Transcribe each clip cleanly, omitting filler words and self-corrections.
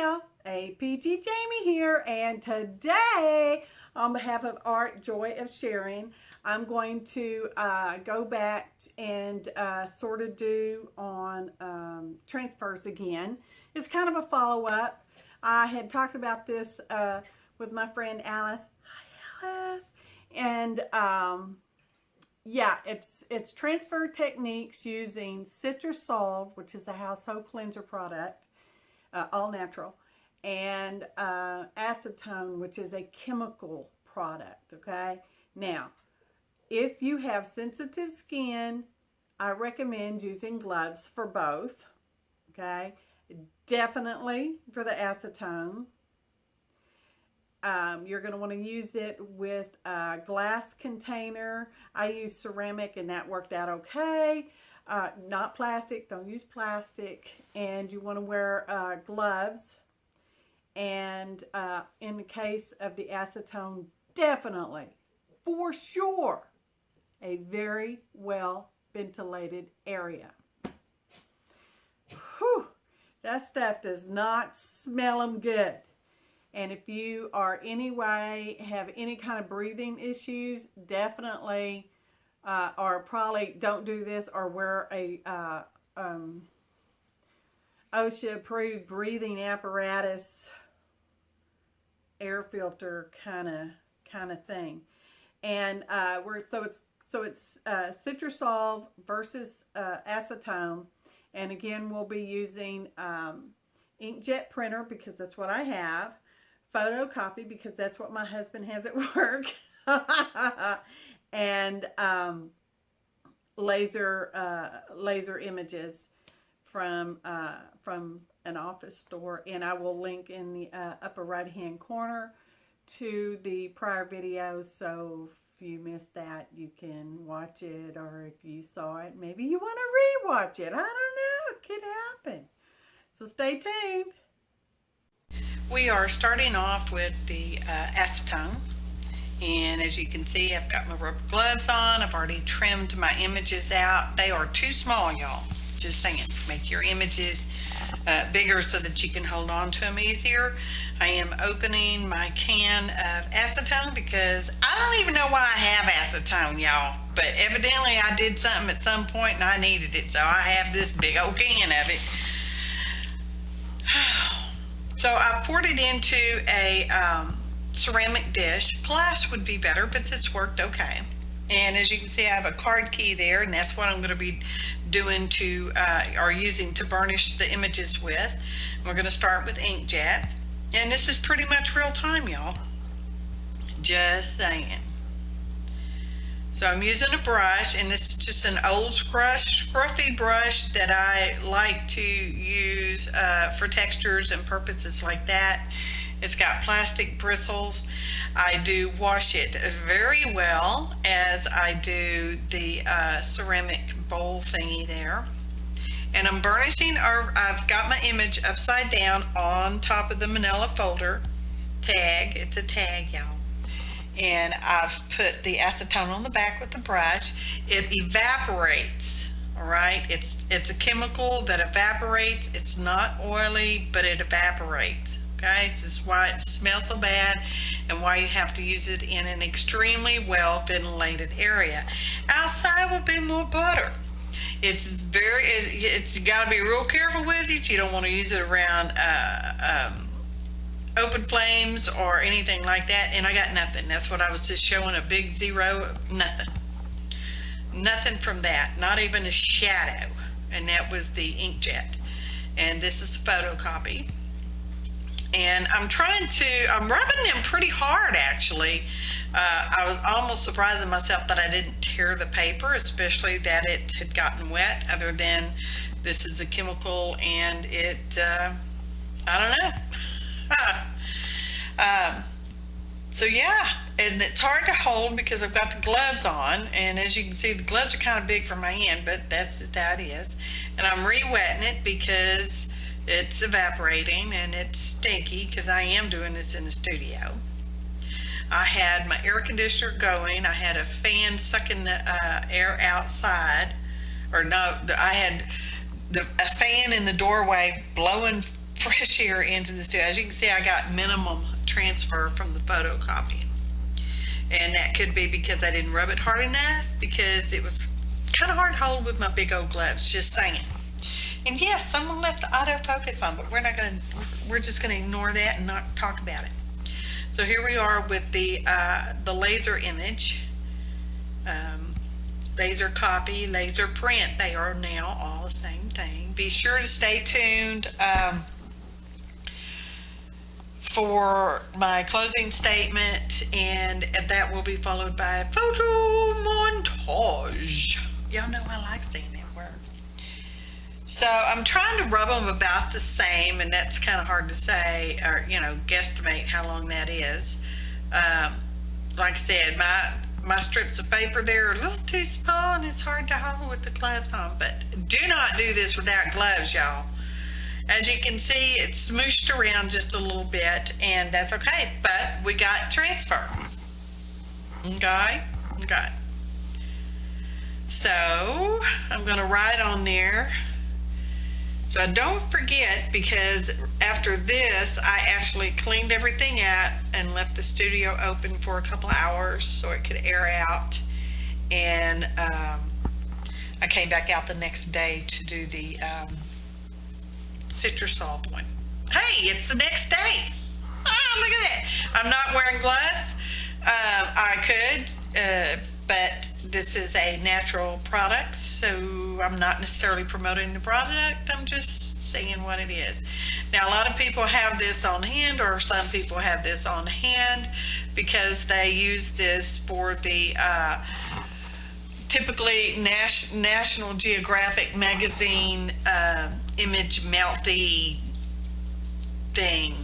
gal, APG Jamie here, and today, on behalf of Art Joy of Sharing, I'm going to go back and sort of do on transfers again. It's kind of a follow-up. I had talked about this with my friend Alice. Hi, Alice. And yeah, it's transfer techniques using CitraSolv, which is a household cleanser product, all natural, and acetone, which is a chemical product. Okay, now if you have sensitive skin, I recommend using gloves for both. Okay, definitely for the acetone. You're going to want to use it with a glass container. I use ceramic and that worked out okay. Not plastic, don't use plastic. And you want to wear gloves. And in the case of the acetone, definitely, for sure, a very well ventilated area. Whew, that stuff does not smell them good. And if you are have any kind of breathing issues, definitely, or probably don't do this, or wear a OSHA approved breathing apparatus, air filter kind of thing. And so it's CitraSolv versus acetone. And again, we'll be using inkjet printer because that's what I have. Photocopy because that's what my husband has at work. And laser images from an office store, and I will link in the upper right hand corner to the prior videos, so if you missed that you can watch it, or if you saw it maybe you want to re-watch it. I don't know, it could happen, so stay tuned. We are starting off with the acetone, and as you can see, I've got my rubber gloves on. I've already trimmed my images out. They are too small, y'all. Just saying, make your images bigger so that you can hold on to them easier. I am opening my can of acetone because I don't even know why I have acetone, y'all, but evidently I did something at some point and I needed it, so I have this big old can of it. So I poured it into a ceramic dish. Glass would be better, but this worked okay. And as you can see, I have a card key there, and that's what I'm going to be doing or using to burnish the images with. We're going to start with inkjet, and this is pretty much real time, y'all. Just saying. So I'm using a brush, and this is just an old scruffy brush that I like to use for textures and purposes like that. It's got plastic bristles. I do wash it very well as I do the ceramic bowl thingy there. And I'm burnishing, or I've got my image upside down on top of the manila folder tag. It's a tag, y'all. And I've put the acetone on the back with the brush. It evaporates, all right? It's a chemical that evaporates. It's not oily, but it evaporates, okay? This is why it smells so bad and why you have to use it in an extremely well ventilated area. Outside will be more butter. It's you gotta be real careful with it. You don't want to use it around open flames or anything like that. And I got nothing. That's what I was just showing, a big zero. Nothing from that, not even a shadow. And that was the inkjet, and this is photocopy. And I'm rubbing them pretty hard, actually. I was almost surprised at myself that I didn't tear the paper, especially that it had gotten wet, other than this is a chemical and it, I don't know. So yeah, and it's hard to hold because I've got the gloves on, and as you can see, the gloves are kind of big for my hand, but that's just how it is. And I'm re-wetting it because it's evaporating and it's stinky because I am doing this in the studio. I had my air conditioner going. I had a fan sucking the air outside, or no, I had a fan in the doorway blowing fresh air into the studio. As you can see, I got minimum transfer from the photocopy. And that could be because I didn't rub it hard enough, because it was kind of hard to hold with my big old gloves, just saying. And yes, someone left the autofocus on, but we're just going to ignore that and not talk about it. So here we are with the laser image, laser copy, laser print. They are now all the same thing. Be sure to stay tuned for my closing statement, and that will be followed by a photo montage. Y'all know I like saying that word. So I'm trying to rub them about the same, and that's kind of hard to say, or guesstimate how long that is. Like I said, my strips of paper there are a little too small, and it's hard to hold with the gloves on. But do not do this without gloves, y'all. As you can see, it's smooshed around just a little bit, and that's okay. But we got transfer. Okay. So I'm going to write on there. So I don't forget, because after this, I actually cleaned everything out and left the studio open for a couple of hours so it could air out. And I came back out the next day to do the CitraSolv one. Hey, it's the next day. Oh, look at that. I'm not wearing gloves. I could, but this is a natural product, so I'm not necessarily promoting the product. I'm just saying what it is. Now, a lot of people have this on hand, or some people have this on hand because they use this for the typically National Geographic magazine image melty thing.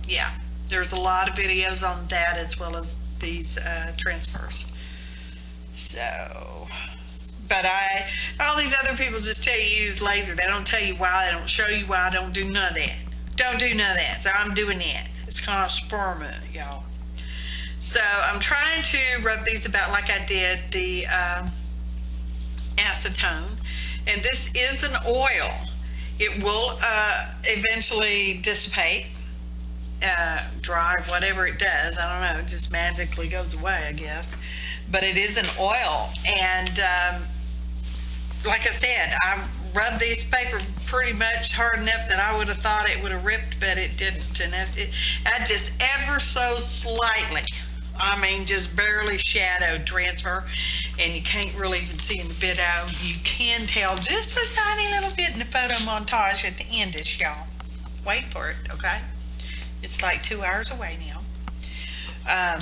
Yeah, there's a lot of videos on that, as well as these transfers. So, but all these other people just tell you use laser. They don't tell you why. They don't show you why. Don't do none of that. Don't do none of that. So I'm doing that. It's kind of experiment, y'all. So I'm trying to rub these about like I did the acetone. And this is an oil. It will eventually dissipate, dry, whatever it does. I don't know. It just magically goes away, I guess. But it is an oil. And like I said, I rubbed these paper pretty much hard enough that I would have thought it would have ripped, but it didn't. And I just ever so slightly, I mean, just barely shadowed transfer, and you can't really even see in the video. You can tell just a tiny little bit in the photo montage at the end is, y'all. Wait for it, okay? It's like 2 hours away now.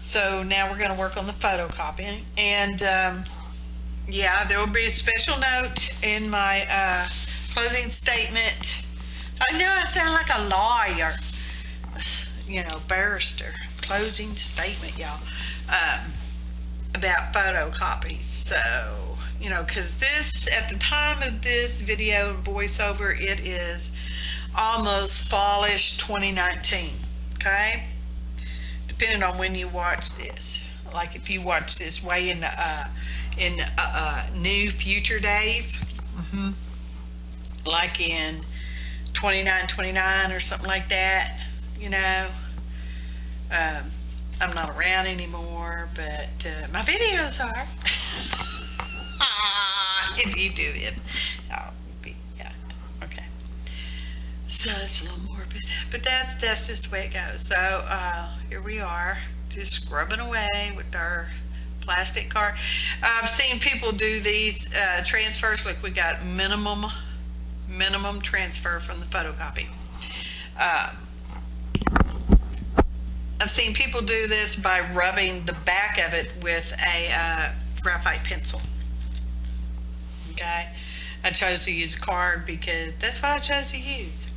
So now we're going to work on the photocopying, and yeah, there will be a special note in my closing statement. I know I sound like a lawyer, barrister. Closing statement, y'all, about photocopies. So, because this, at the time of this video and voiceover, it is almost fallish 2019, okay? Depending on when you watch this. Like if you watch this way in new future days, like in 29 or something like that, I'm not around anymore, but my videos are. If you do it, I'll be, yeah, okay. So it's a little morbid, but that's just the way it goes. So here we are, just scrubbing away with our plastic card. I've seen people do these transfers. Like we got minimum transfer from the photocopy. I've seen people do this by rubbing the back of it with a graphite pencil. Okay, I chose to use a card because that's what I chose to use.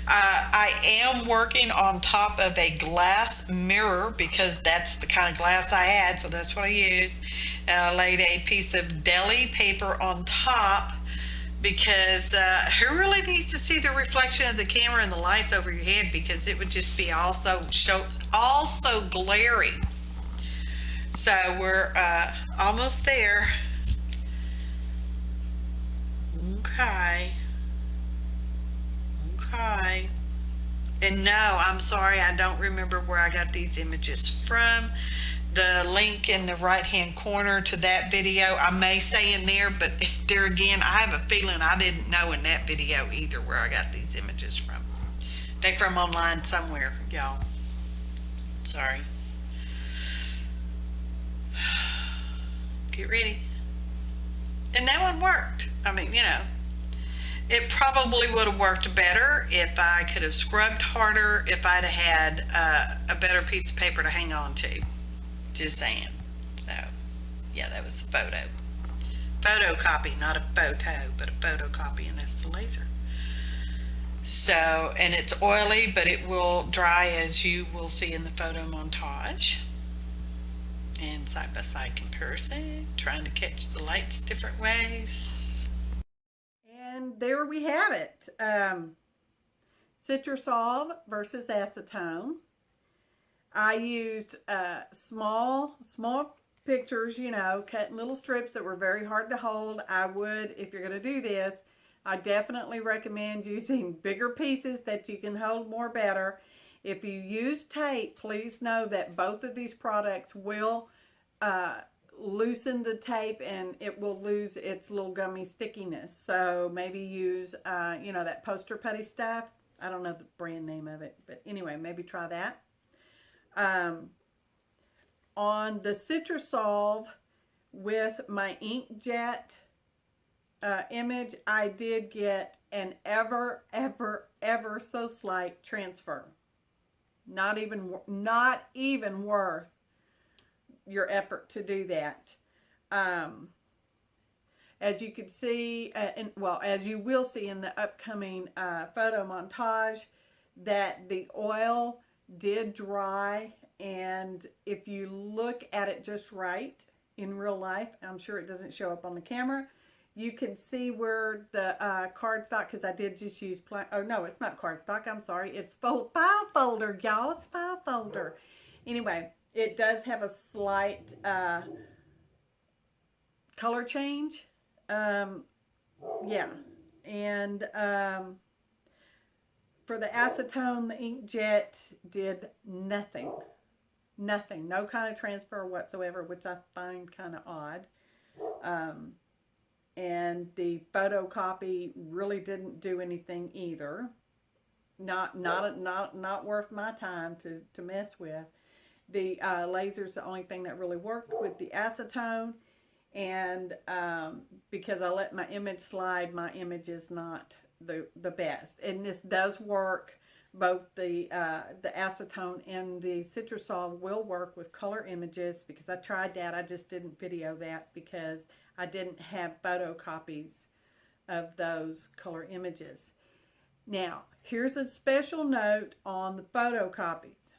I am working on top of a glass mirror because that's the kind of glass I had, so that's what I used. And I laid a piece of deli paper on top because who really needs to see the reflection of the camera and the lights over your head, because it would just be also glaring. So we're almost there. Okay. Okay. And no, I'm sorry, I don't remember where I got these images from. The link in the right hand corner to that video, I may say in there, but there again, I have a feeling I didn't know in that video either where I got these images from. They're from online somewhere, y'all. Sorry. Get ready. And that one worked. I mean, you know, it probably would have worked better if I could have scrubbed harder, if I'd have had a better piece of paper to hang on to. Just saying. So, yeah, that was a photo. Photocopy, not a photo, but a photocopy, and that's the laser. So, and it's oily, but it will dry as you will see in the photo montage. And side-by-side comparison, trying to catch the lights different ways. And there we have it. CitraSolv versus acetone. I used small pictures, you know, cut in little strips that were very hard to hold. I would, if you're going to do this, I definitely recommend using bigger pieces that you can hold more better. If you use tape, please know that both of these products will loosen the tape and it will lose its little gummy stickiness. So maybe use, you know, that poster putty stuff. I don't know the brand name of it, but anyway, maybe try that. On the CitraSolv with my inkjet image, I did get an ever so slight transfer. Not even worth your effort to do that. As you can see, as you will see in the upcoming photo montage, that the oil did dry, and if you look at it just right in real life, I'm sure it doesn't show up on the camera, you can see where the cardstock, because I did just use, oh no, it's not cardstock, I'm sorry, it's file folder, y'all, it's file folder. Anyway, it does have a slight color change. Yeah, and for the acetone, the inkjet did nothing, no kind of transfer whatsoever, which I find kind of odd. And the photocopy really didn't do anything either. Not worth my time to mess with. The laser's the only thing that really worked with the acetone, and because I let my image slide, my image is not the best. And this does work. Both the acetone and the CitraSolv will work with color images, because I tried that. I just didn't video that because I didn't have photocopies of those color images. Now, here's a special note on the photocopies,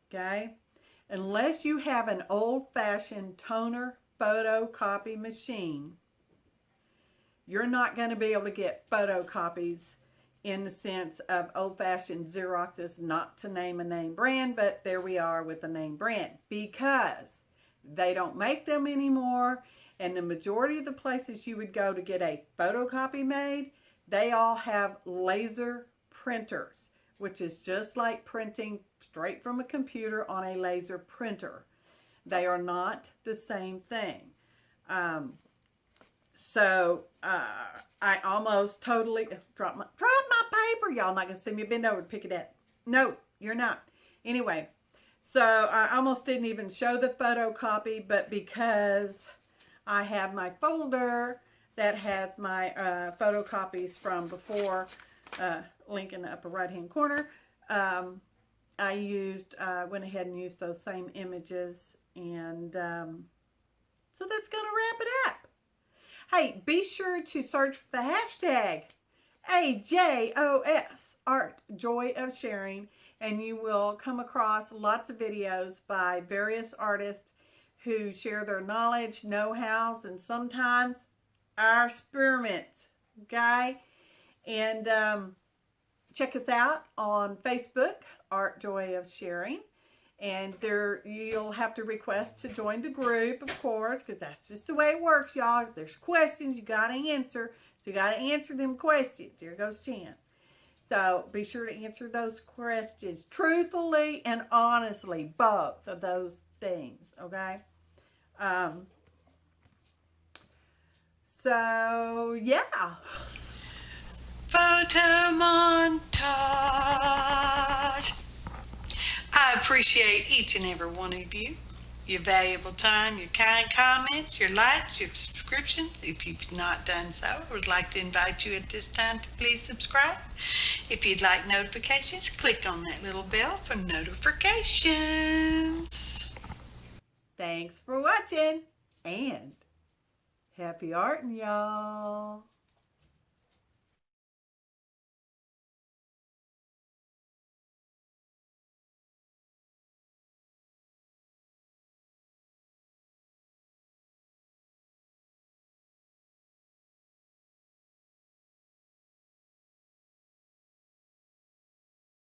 okay? Unless you have an old-fashioned toner photocopy machine, you're not going to be able to get photocopies in the sense of old-fashioned Xeroxes, not to name a name brand, but there we are with the name brand, because they don't make them anymore, and the majority of the places you would go to get a photocopy made, they all have laser printers, which is just like printing straight from a computer on a laser printer. They are not the same thing. So I almost totally dropped my paper. Y'all not gonna see me bend over to pick it up. No, you're not. Anyway, so I almost didn't even show the photocopy, but because I have my folder that has my photocopies from before, link in the upper right hand corner, I went ahead and used those same images, and so that's gonna wrap it up. Hey, be sure to search for the hashtag AJOS, Art, Joy of Sharing, and you will come across lots of videos by various artists who share their knowledge, know-hows, and sometimes our experiments, okay? And check us out on Facebook, Art, Joy of Sharing, And you'll have to request to join the group, of course, because that's just the way it works, y'all. If there's questions you got to answer. So you got to answer them questions. There goes 10. So be sure to answer those questions truthfully and honestly, both of those things, okay? So, yeah. Photo montage. I appreciate each and every one of you. Your valuable time, your kind comments, your likes, your subscriptions. If you've not done so, I would like to invite you at this time to please subscribe. If you'd like notifications, click on that little bell for notifications. Thanks for watching, and happy arting, y'all.